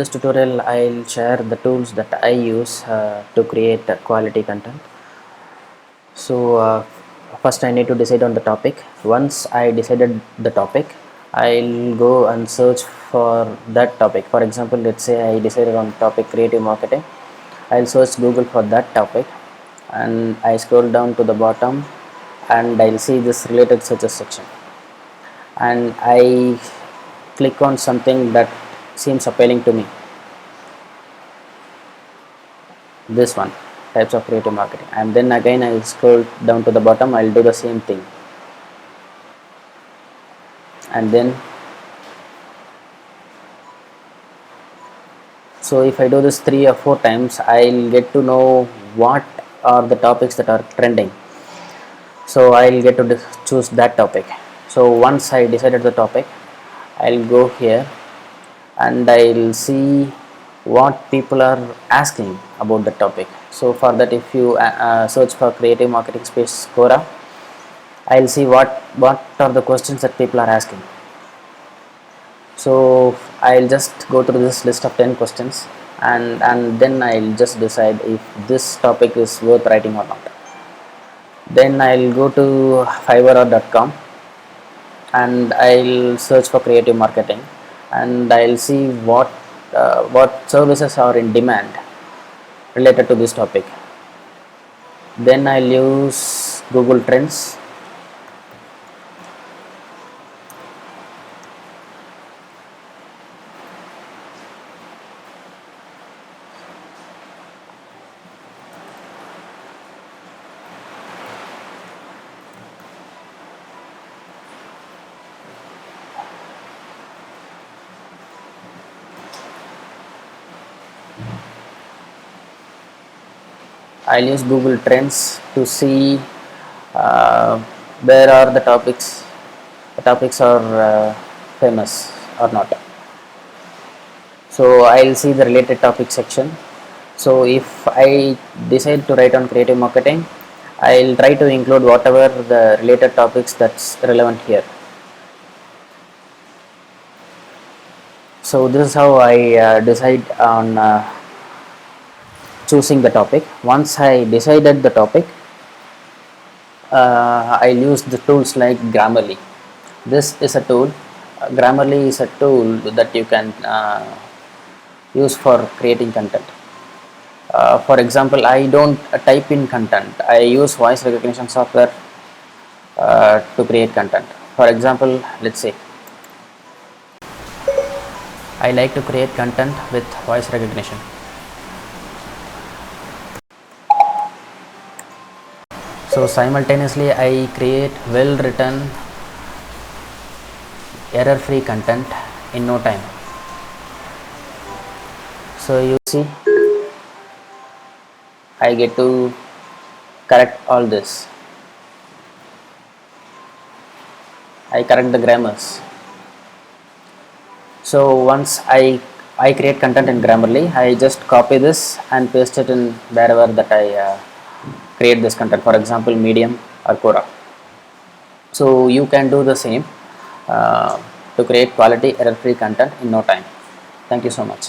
This tutorial I'll share the tools that I use to create quality content. So first I need to decide on the topic. Once I decided the topic, I'll go and search for that topic. For example, let's say I decided on topic creative marketing. I'll search Google for that topic and I scroll down to the bottom and I'll see this related searches section, and I click on something that seems appealing to me. This one, types of creative marketing, and then again I'll scroll down to the bottom. I'll do the same thing, and then so if I do this 3 or 4 times, I'll get to know what are the topics that are trending. So I'll get to choose that topic. So once I decided the topic, I'll go here and I'll see what people are asking about the topic. So for that, if you search for creative marketing space Quora, I'll see what are the questions that people are asking. So I'll just go through this list of 10 questions, and then I'll just decide if this topic is worth writing or not. Then I'll go to fiverr.com and I'll search for creative marketing, and I'll see what services are in demand related to this topic. Then I'll use Google Trends. I'll use Google Trends to see uh, where are the topics are famous or not. So I'll see the related topic section. So if I decide to write on creative marketing, I'll try to include whatever the related topics that's relevant here. So this is how I decide on choosing the topic. Once I decided the topic, I'll use the tools like Grammarly. This is a tool. Grammarly is a tool that you can use for creating content. For example, I don't type in content. I use voice recognition software to create content. For example, let's say I like to create content with voice recognition. So simultaneously I create well written, error free content in no time. So you see, I get to correct all this. I correct the grammars. So once I create content in Grammarly, I just copy this and paste it in wherever that I create this content. For example, Medium or Quora. So you can do the same to create quality error-free content in no time. Thank you so much.